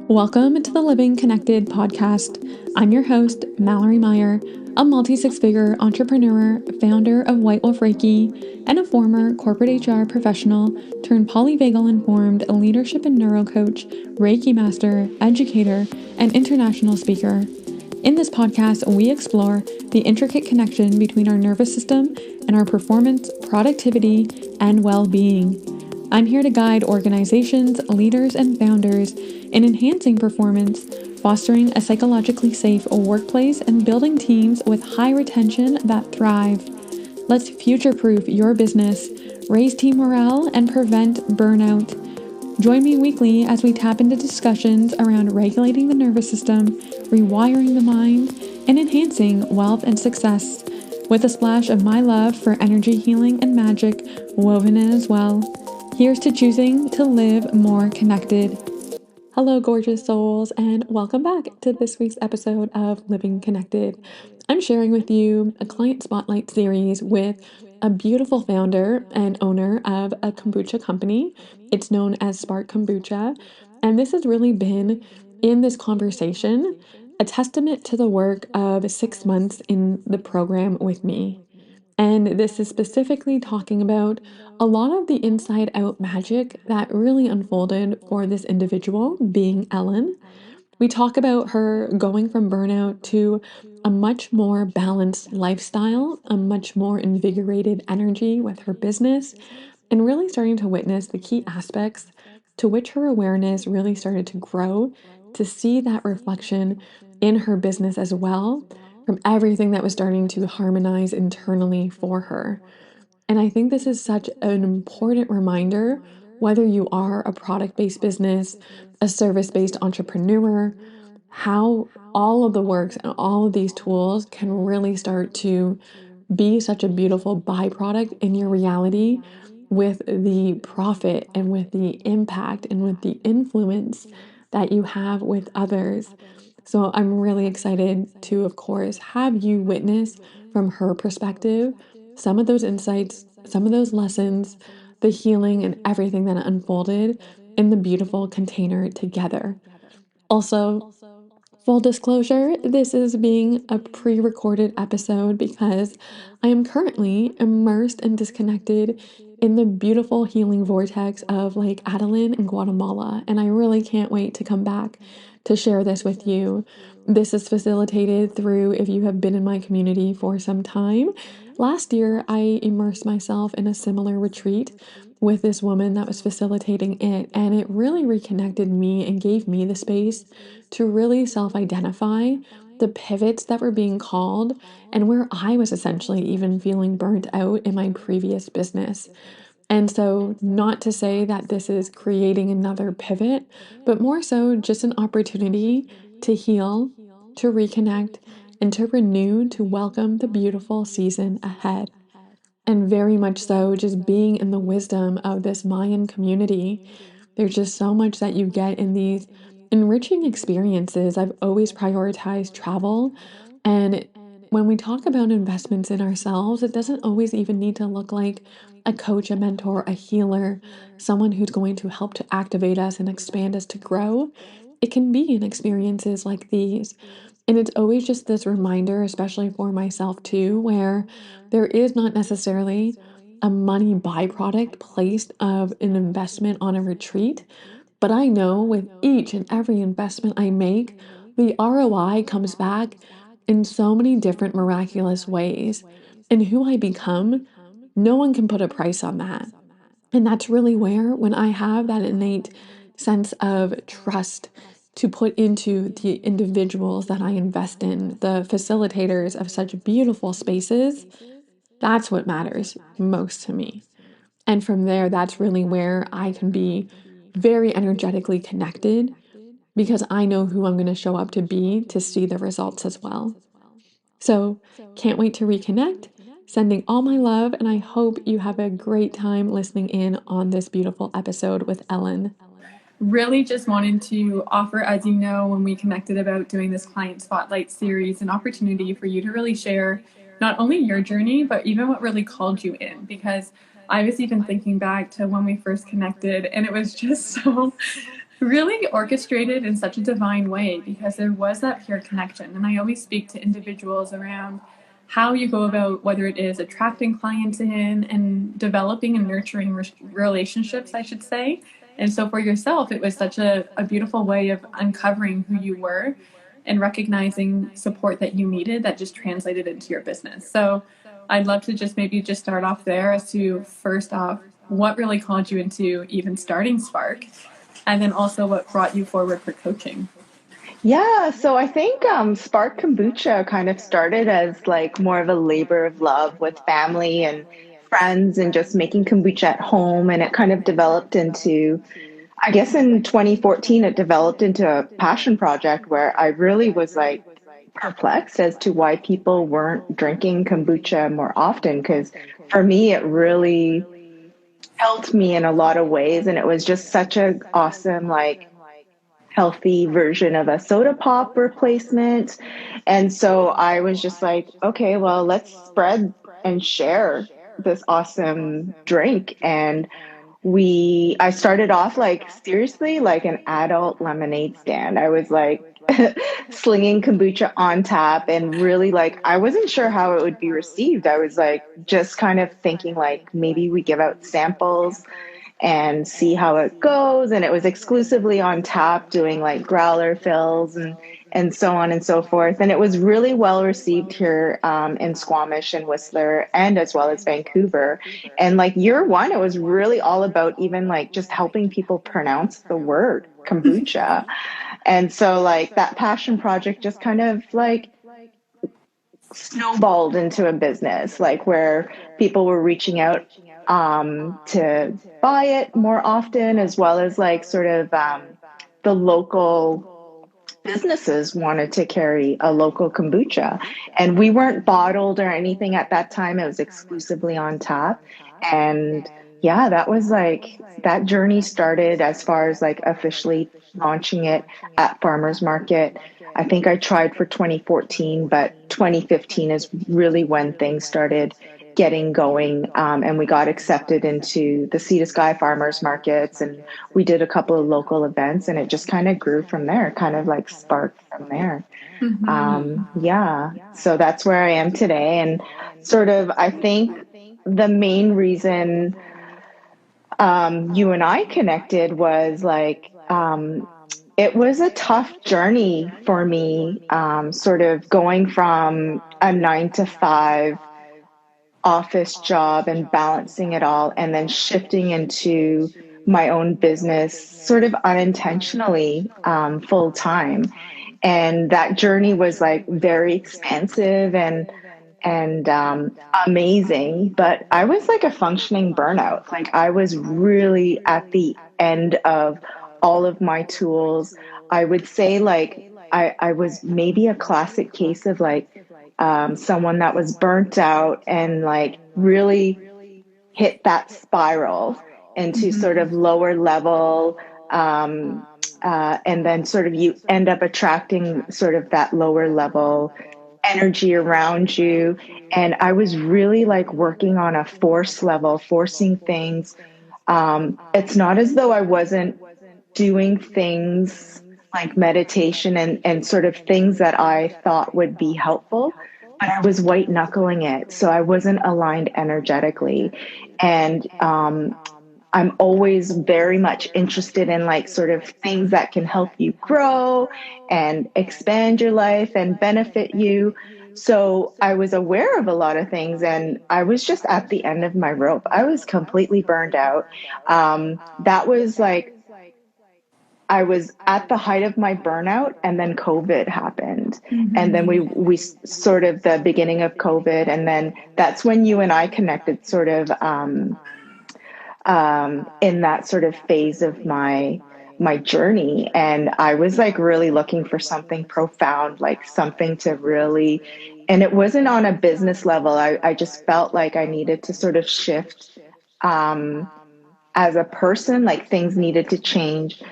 Welcome to the Living Connected podcast. I'm your host, Mallory Meyer, a multi-six-figure entrepreneur, founder of White Wolf Reiki, and a former corporate HR professional turned polyvagal-informed leadership and neurocoach, Reiki master, educator, and international speaker. In this podcast, we explore the intricate connection between our nervous system and our performance, productivity, and well-being. I'm here to guide organizations, leaders, and founders in enhancing performance, fostering a psychologically safe workplace, and building teams with high retention that thrive. Let's future-proof your business, raise team morale, and prevent burnout. Join me weekly as we tap into discussions around regulating the nervous system, rewiring the mind, and enhancing wealth and success, with a splash of my love for energy healing and magic woven in as well. Here's to choosing to live more connected. Hello, gorgeous souls, and welcome back to this week's episode of Living Connected. I'm sharing with you a client spotlight series with a beautiful founder and owner of a kombucha company. It's known as Spark Kombucha, and this has really been, in this conversation, a testament to the work of 6 months in the program with me. And this is specifically talking about a lot of the inside out magic that really unfolded for this individual, being Ellen. We talk about her going from burnout to a much more balanced lifestyle, a much more invigorated energy with her business, and really starting to witness the key aspects to which her awareness really started to grow, to see that reflection in her business as well, from everything that was starting to harmonize internally for her. And I think this is such an important reminder, whether you are a product-based business, a service-based entrepreneur, how all of the works and all of these tools can really start to be such a beautiful byproduct in your reality with the profit and with the impact and with the influence that you have with others. So I'm really excited to, of course, have you witness from her perspective some of those insights, some of those lessons, the healing, and everything that unfolded in the beautiful container together. Also, full disclosure, this is being a pre-recorded episode because I am currently immersed and disconnected in the beautiful healing vortex of Lake Adelan in Guatemala, and I really can't wait to come back to share this with you. This is facilitated through, if you have been in my community for some time, last year I immersed myself in a similar retreat with this woman that was facilitating it, and it really reconnected me and gave me the space to really self-identify the pivots that were being called and where I was essentially even feeling burnt out in my previous business. And so, not to say that this is creating another pivot, but more so just an opportunity to heal, to reconnect, and to renew, to welcome the beautiful season ahead. And very much so, just being in the wisdom of this Mayan community, there's just so much that you get in these enriching experiences. I've always prioritized travel. And when we talk about investments in ourselves, it doesn't always even need to look like a coach, a mentor, a healer, someone who's going to help to activate us and expand us to grow. It can be in experiences like these. And it's always just this reminder, especially for myself too, where there is not necessarily a money byproduct placed of an investment on a retreat. But I know with each and every investment I make, the ROI comes back in so many different miraculous ways. And who I become, no one can put a price on that. And that's really where, when I have that innate sense of trust to put into the individuals that I invest in, the facilitators of such beautiful spaces, that's what matters most to me. And from there, that's really where I can be very energetically connected because I know who I'm going to show up to be to see the results as well. So, can't wait to reconnect. Sending all my love, and I hope you have a great time listening in on this beautiful episode with Ellen. Really just wanted to offer, as you know, when we connected about doing this client spotlight series, an opportunity for you to really share not only your journey, but even what really called you in. Because I was even thinking back to when we first connected, and it was just so really orchestrated in such a divine way because there was that pure connection. And I always speak to individuals around how you go about whether it is attracting clients in and developing and nurturing relationships, I should say. And so for yourself, it was such a beautiful way of uncovering who you were and recognizing support that you needed that just translated into your business. So I'd love to just maybe just start off there as to first off, what really called you into even starting Spark, and then also what brought you forward for coaching. Yeah, so I think Spark Kombucha kind of started as like more of a labor of love with family and friends and just making kombucha at home. And it kind of developed into, I guess in 2014, it developed into a passion project where I really was like perplexed as to why people weren't drinking kombucha more often. Because for me, it really helped me in a lot of ways. And it was just such a awesome, like, healthy version of a soda pop replacement. And so I was just like, okay, well, let's spread and share this awesome drink. And I started off like seriously like an adult lemonade stand. I was like slinging kombucha on tap and really like, I wasn't sure how it would be received. I was like, just kind of thinking like maybe we give out samples and see how it goes. And it was exclusively on tap, doing like growler fills and so on and so forth. And it was really well received here in Squamish and Whistler, and as well as Vancouver. And like year one, it was really all about even like just helping people pronounce the word kombucha. And so like that passion project just kind of like snowballed into a business, like where people were reaching out to buy it more often, as well as like sort of the local businesses wanted to carry a local kombucha. And we weren't bottled or anything at that time. It was exclusively on tap. And yeah, that was like that journey started as far as like officially launching it at farmers market. I think I tried for 2014, but 2015 is really when things started getting going. And we got accepted into the Sea to Sky farmers markets, and we did a couple of local events, and it just kind of grew from there, kind of like sparked from there. Yeah, so that's where I am today. And sort of, I think the main reason you and I connected was like, it was a tough journey for me, sort of going from a 9 to 5 office job and balancing it all, and then shifting into my own business sort of unintentionally, full time. And that journey was like very expansive and amazing, but I was like a functioning burnout. Like I was really at the end of all of my tools. I would say like I was maybe a classic case of like someone that was burnt out and like really hit that spiral into sort of lower level. And then sort of you end up attracting sort of that lower level energy around you. And I was really like working on a force level, forcing things. It's not as though I wasn't doing things like meditation and sort of things that I thought would be helpful, but I was white knuckling it. So I wasn't aligned energetically. And I'm always very much interested in like sort of things that can help you grow and expand your life and benefit you. So I was aware of a lot of things, and I was just at the end of my rope. I was completely burned out. That was like, I was at the height of my burnout, and then COVID happened. And then we sort of the beginning of COVID. And then that's when you and I connected sort of, in that sort of phase of my journey. And I was like really looking for something profound, like something to really, and it wasn't on a business level. I just felt like I needed to sort of shift as a person, like things needed to change,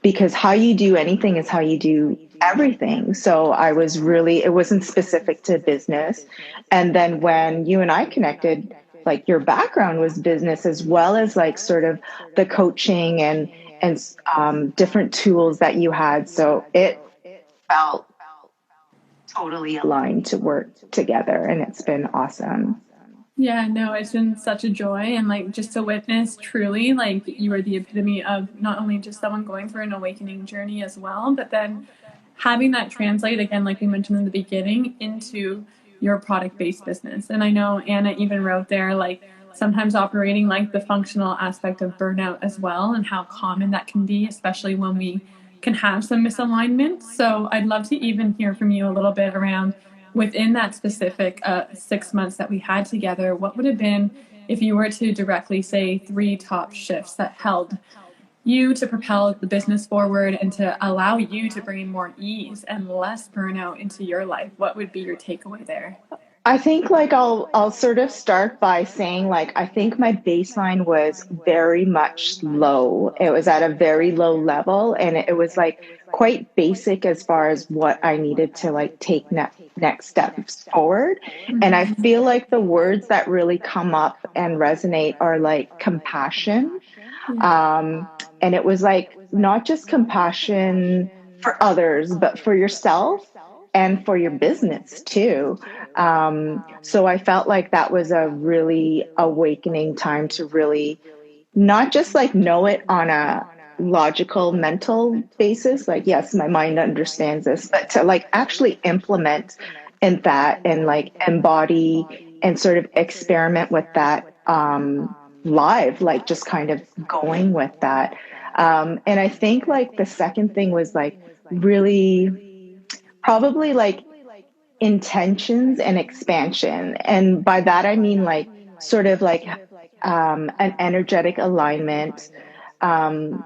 because how you do anything is how you do everything. So I was really, it wasn't specific to business. And then when you and I connected, like your background was business as well as like sort of the coaching and different tools that you had. So it felt totally aligned to work together, and it's been awesome. Yeah, no, it's been such a joy, and like just to witness truly, like you are the epitome of not only just someone going through an awakening journey as well, but then having that translate again, like we mentioned in the beginning, into your product based business. And I know Anna even wrote there, like sometimes operating like the functional aspect of burnout as well, and how common that can be, especially when we can have some misalignment. So I'd love to even hear from you a little bit around within that specific 6 months that we had together, what would have been, if you were to directly say 3 top shifts that held you to propel the business forward and to allow you to bring more ease and less burnout into your life? What would be your takeaway there? I think like I'll sort of start by saying like I think my baseline was very much low. It was at a very low level, and it was like quite basic as far as what I needed to like take next steps forward. And I feel like the words that really come up and resonate are like compassion. Um, and it was like not just compassion for others, but for yourself and for your business too. So I felt like that was a really awakening time to really not just like know it on a logical mental basis, like, yes, my mind understands this, but to like actually implement in that and like embody and sort of experiment with that live, like just kind of going with that. And I think like the second thing was like really probably like intentions and expansion. And by that, I mean like sort of like an energetic alignment, um,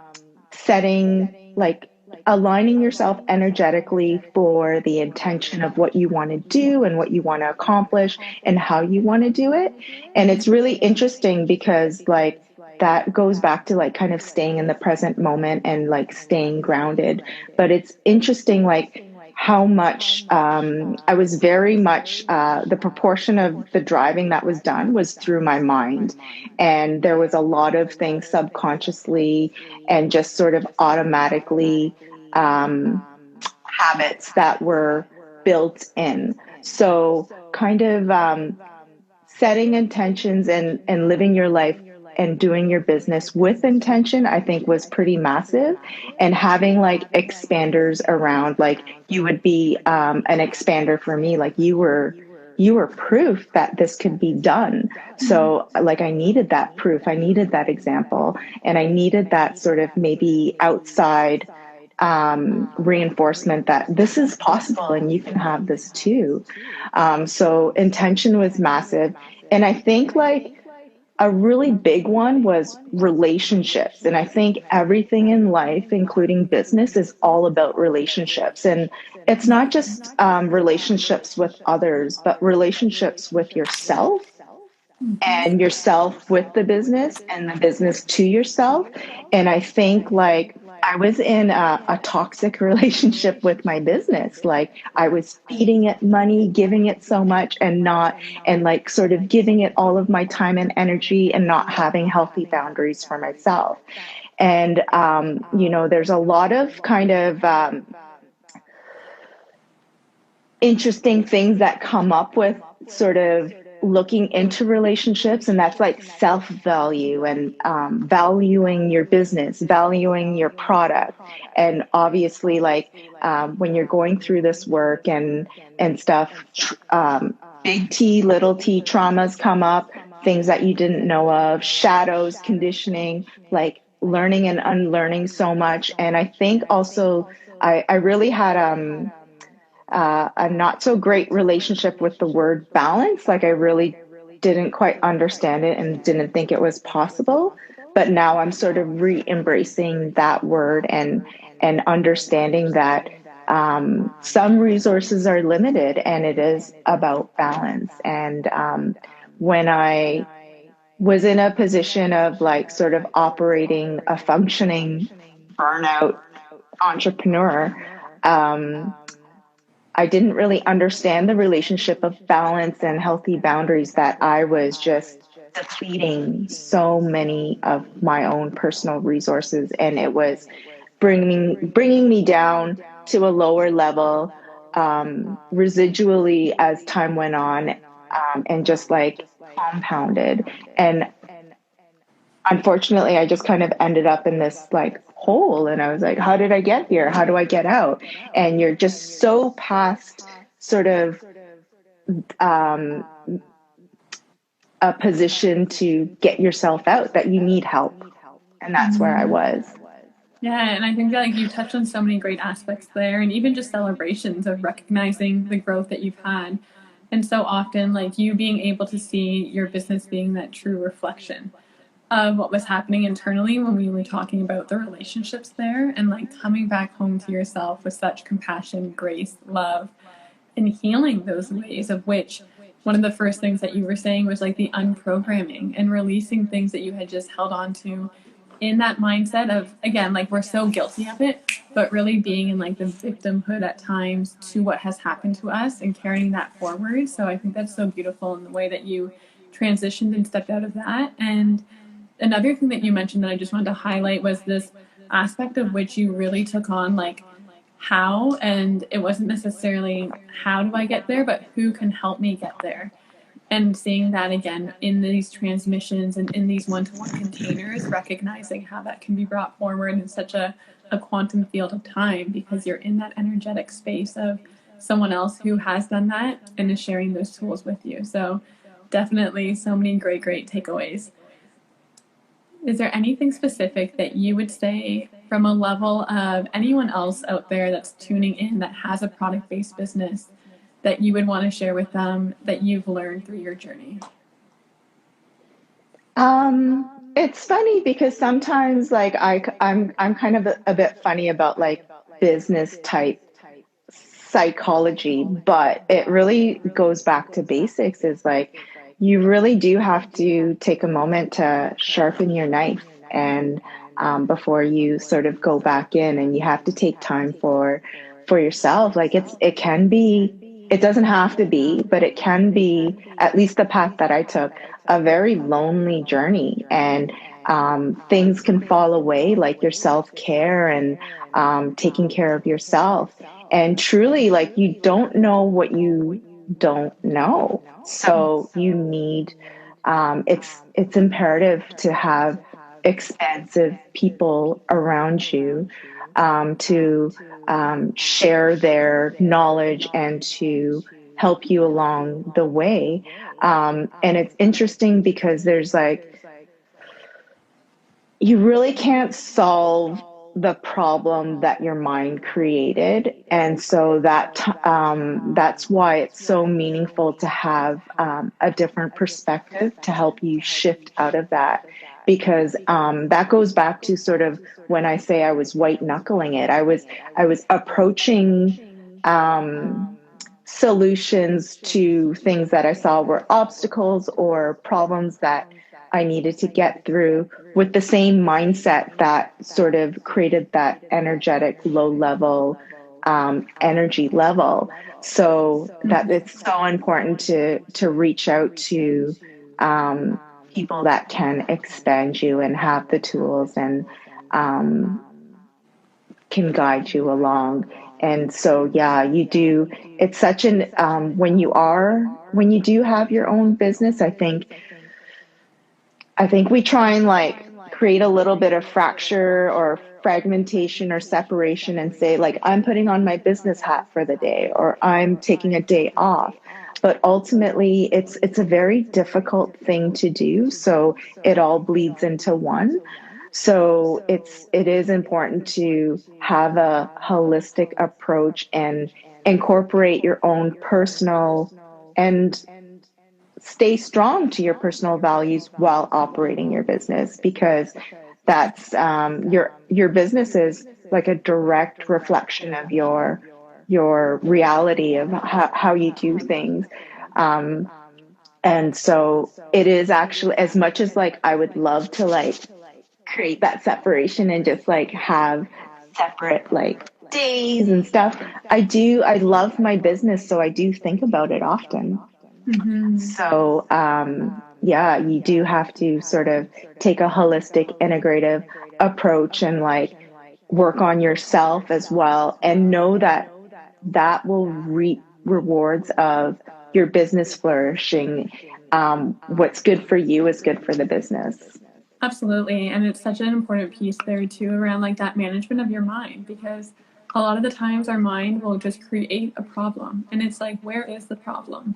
setting like aligning yourself energetically for the intention of what you want to do and what you want to accomplish and how you want to do it. And it's really interesting because like that goes back to like kind of staying in the present moment and like staying grounded. But it's interesting like how much I was very much the proportion of the driving that was done was through my mind. And there was a lot of things subconsciously and just sort of automatically habits that were built in. So kind of setting intentions and living your life and doing your business with intention, I think was pretty massive. And having like expanders around, like you would be an expander for me, like you were proof that this could be done. So like I needed that proof, I needed that example, and I needed that sort of maybe outside reinforcement that this is possible and you can have this too. So intention was massive. And I think like a really big one was relationships. And I think everything in life, including business, is all about relationships. And it's not just relationships with others, but relationships with yourself and yourself with the business and the business to yourself. And I think like I was in a toxic relationship with my business. Like I was feeding it money, giving it so much and like sort of giving it all of my time and energy and not having healthy boundaries for myself. And, there's a lot of kind of interesting things that come up with sort of looking into relationships, and that's like self-value and valuing your business, valuing your product. And obviously like when you're going through this work and stuff, big T little t traumas come up, things that you didn't know of, shadows, conditioning, like learning and unlearning so much. And I think also I really had a not so great relationship with the word balance. Like I really didn't quite understand it and didn't think it was possible. But now I'm sort of re-embracing that word and understanding that some resources are limited and it is about balance. And when I was in a position of like sort of operating a functioning burnout entrepreneur, I didn't really understand the relationship of balance and healthy boundaries that I was just depleting so many of my own personal resources, and it was bringing me down to a lower level, residually as time went on, and just like compounded. And unfortunately, I just kind of ended up in this like hole, and I was like, how did I get here? How do I get out? And you're just so past sort of um, a position to get yourself out that you need help. And that's where I was. Yeah, and I think that like you touched on so many great aspects there, and even just celebrations of recognizing the growth that you've had. And so often, like you being able to see your business being that true reflection of what was happening internally when we were talking about the relationships there, and like coming back home to yourself with such compassion, grace, love, and healing those ways, of which one of the first things that you were saying was like the unprogramming and releasing things that you had just held on to in that mindset of, again, like we're so guilty of it, but really being in like the victimhood at times to what has happened to us and carrying that forward. So I think that's so beautiful in the way that you transitioned and stepped out of that. And another thing that you mentioned that I just wanted to highlight was this aspect of which you really took on like how, and it wasn't necessarily how do I get there, but who can help me get there. And seeing that again in these transmissions and in these one-to-one containers, recognizing how that can be brought forward in such a quantum field of time, because you're in that energetic space of someone else who has done that and is sharing those tools with you. So definitely so many great takeaways. Is there anything specific that you would say from a level of anyone else out there that's tuning in that has a product-based business that you would want to share with them that you've learned through your journey? It's funny because sometimes like I'm kind of a bit funny about like business type psychology, but it really goes back to basics. Is like you really do have to take a moment to sharpen your knife, and before you sort of go back in, and you have to take time for yourself. Like it can be, it doesn't have to be, but it can be, at least the path that I took, a very lonely journey. And things can fall away, like your self care and taking care of yourself. And truly, like you don't know what you don't know. So you need, it's imperative to have expansive people around you, to share their knowledge and to help you along the way. And it's interesting because there's like, you really can't solve the problem that your mind created. And so that's why it's so meaningful to have a different perspective to help you shift out of that. Because that goes back to sort of when I say I was white knuckling it, I was approaching solutions to things that I saw were obstacles or problems that I needed to get through with the same mindset that sort of created that energetic low level energy level. So that it's so important to reach out to people that can expand you and have the tools and um, can guide you along. And so, yeah, you do. It's such an when you do have your own business, I think we try and like create a little bit of fracture or fragmentation or separation and say like I'm putting on my business hat for the day or I'm taking a day off. But ultimately it's a very difficult thing to do. So it all bleeds into one. So it is important to have a holistic approach and incorporate your own personal and stay strong to your personal values while operating your business, because that's your business is like a direct reflection of your reality of how you do things. um, and so it is actually, as much as like I would love to like create that separation and just like have separate like days and stuff, I love my business, so I do think about it often. Mm-hmm. So yeah, you do have to sort of take a holistic, integrative approach and like work on yourself as well, and know that that will reap rewards of your business flourishing. What's good for you is good for the business. Absolutely. And it's such an important piece there too around like that management of your mind, because a lot of the times our mind will just create a problem and it's like, where is the problem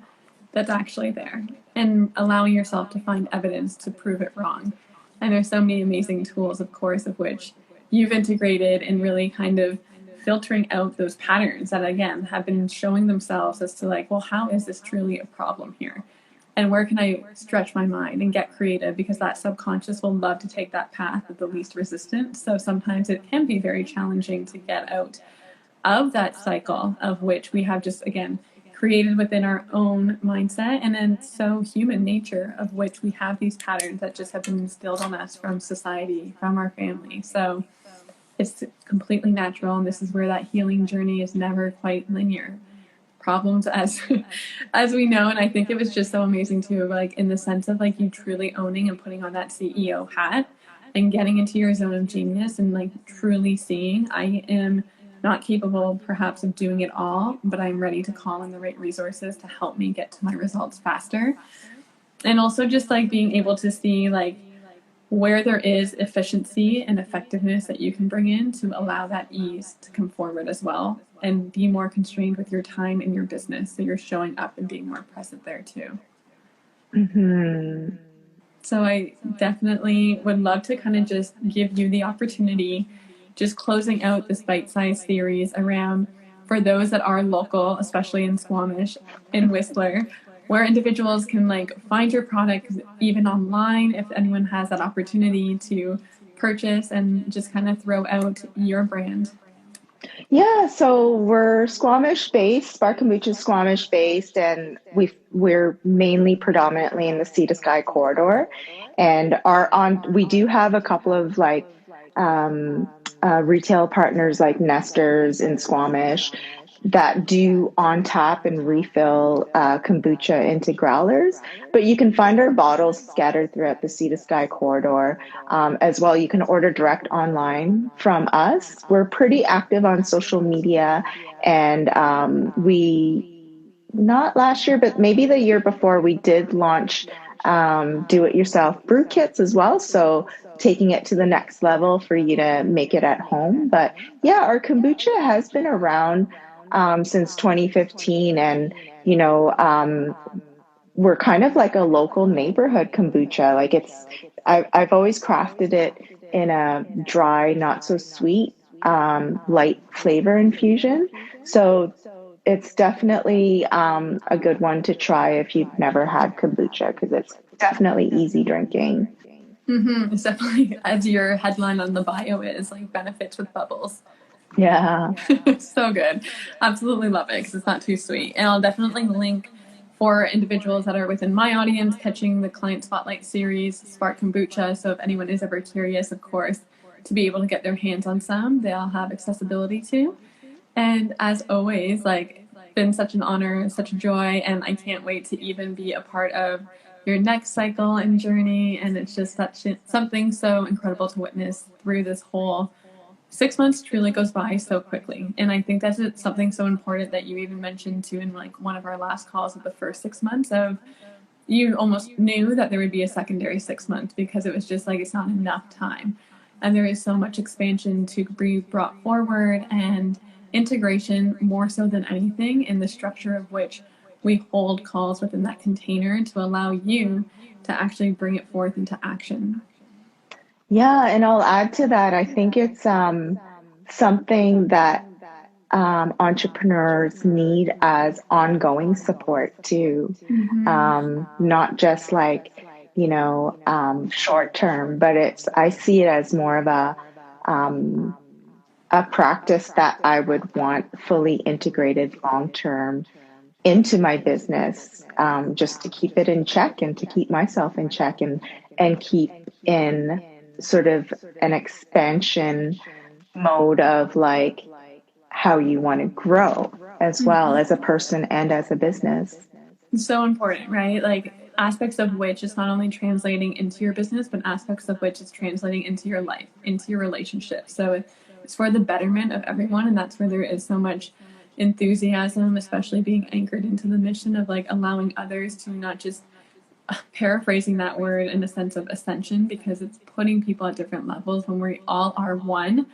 that's actually there? And allowing yourself to find evidence to prove it wrong. And there's so many amazing tools, of course, of which you've integrated and really kind of filtering out those patterns that again have been showing themselves as to like, well, how is this truly a problem here? And where can I stretch my mind and get creative, because that subconscious will love to take that path of the least resistance. So sometimes it can be very challenging to get out of that cycle of which we have just again created within our own mindset, and then so human nature of which we have these patterns that just have been instilled on us from society, from our family. So it's completely natural, and this is where that healing journey is never quite linear. Problems as as we know, and I think it was just so amazing too, like in the sense of like you truly owning and putting on that CEO hat and getting into your zone of genius and like truly seeing, I am not capable perhaps of doing it all, but I'm ready to call in the right resources to help me get to my results faster. And also just like being able to see like where there is efficiency and effectiveness that you can bring in to allow that ease to come forward as well, and be more constrained with your time in your business, so you're showing up and being more present there too. Mm-hmm. So I definitely would love to kind of just give you the opportunity, just closing out this bite-sized series around, for those that are local, especially in Squamish, in Whistler, where individuals can like find your product even online, if anyone has that opportunity to purchase and just kind of throw out your brand. Yeah, so we're Squamish based. Spark Kombucha is Squamish based, and we're mainly predominantly in the Sea to Sky corridor, and we do have a couple of like um, retail partners like Nesters in Squamish that do on tap and refill kombucha into growlers. But you can find our bottles scattered throughout the Sea to Sky corridor as well. You can order direct online from us. We're pretty active on social media, and not last year, but maybe the year before, we did launch do it yourself brew kits as well. So taking it to the next level for you to make it at home. But yeah, our kombucha has been around since 2015. And, you know, we're kind of like a local neighborhood kombucha. Like I've always crafted it in a dry, not so sweet, light flavor infusion. So it's definitely a good one to try if you've never had kombucha, because it's definitely easy drinking. Mm-hmm. It's definitely, as your headline on the bio is, like benefits with bubbles. Yeah. So good. Absolutely love it because it's not too sweet. And I'll definitely link for individuals that are within my audience catching the Client Spotlight series, Spark Kombucha. So if anyone is ever curious, of course, to be able to get their hands on some, they'll have accessibility to. And as always, like, been such an honor, such a joy, and I can't wait to even be a part of your next cycle and journey. And it's just something so incredible to witness through this whole 6 months. Truly goes by so quickly. And I think that's something so important that you even mentioned too in like one of our last calls of the first 6 months of, you almost knew that there would be a secondary 6 months because it was just like it's not enough time. And there is so much expansion to be brought forward and integration more so than anything in the structure of which we hold calls within that container to allow you to actually bring it forth into action. Yeah, and I'll add to that. I think it's something that entrepreneurs need as ongoing support too. Mm-hmm. Not just like, short term, but I see it as more of a practice that I would want fully integrated long term into my business, just to keep it in check and to keep myself in check, and keep in sort of an expansion mode of like how you want to grow as well as a person and as a business. So important, right? Like aspects of which is not only translating into your business, but aspects of which is translating into your life, into your relationship. So it's for the betterment of everyone. And that's where there is so much enthusiasm, especially being anchored into the mission of like allowing others to not just, paraphrasing that word in a sense of ascension, because it's putting people at different levels when we all are one,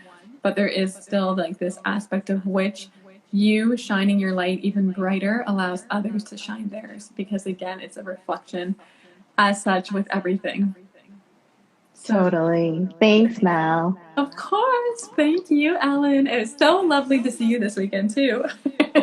but there is still like this aspect of which you shining your light even brighter allows others to shine theirs, because again, it's a reflection as such with everything. Totally. Thanks, Mal. Of course. Thank you, Ellen. It was so lovely to see you this weekend too.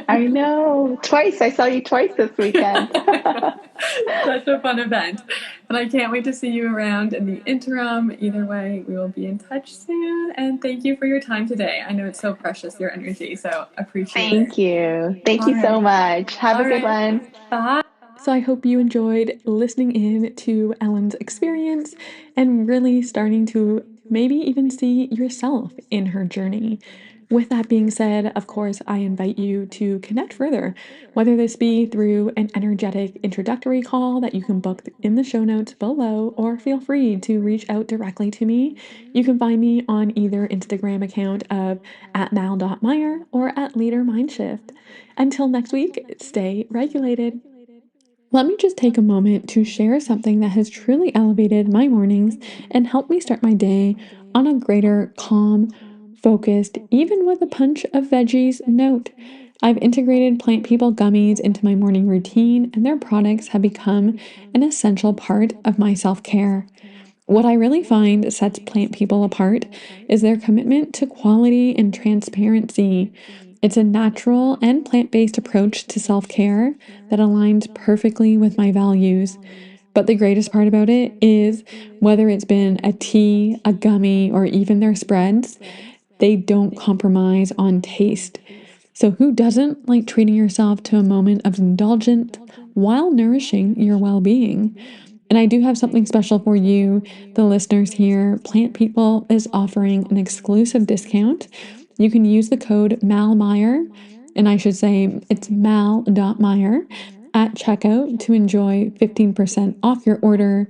I know. Twice. I saw you twice this weekend. Such a fun event. And I can't wait to see you around in the interim. Either way, we will be in touch soon. And thank you for your time today. I know it's so precious, your energy. So appreciate it. Thank you. Thank you so much. Have a good one. Bye. So I hope you enjoyed listening in to Ellen's experience and really starting to maybe even see yourself in her journey. With that being said, of course, I invite you to connect further, whether this be through an energetic introductory call that you can book in the show notes below, or feel free to reach out directly to me. You can find me on either Instagram account of @mal.meyer or @leadermindshift. Until next week, stay regulated. Let me just take a moment to share something that has truly elevated my mornings and helped me start my day on a greater, calm, focused, even with a punch of veggies note. I've integrated Plant People gummies into my morning routine, and their products have become an essential part of my self-care. What I really find sets Plant People apart is their commitment to quality and transparency. It's a natural and plant-based approach to self-care that aligns perfectly with my values. But the greatest part about it is whether it's been a tea, a gummy, or even their spreads, they don't compromise on taste. So who doesn't like treating yourself to a moment of indulgence while nourishing your well-being? And I do have something special for you, the listeners here. Plant People is offering an exclusive discount. You can use the code MALMEYER, and I should say it's mal.meyer, at checkout to enjoy 15% off your order.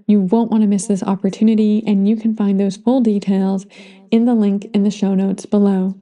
You won't want to miss this opportunity, and you can find those full details in the link in the show notes below.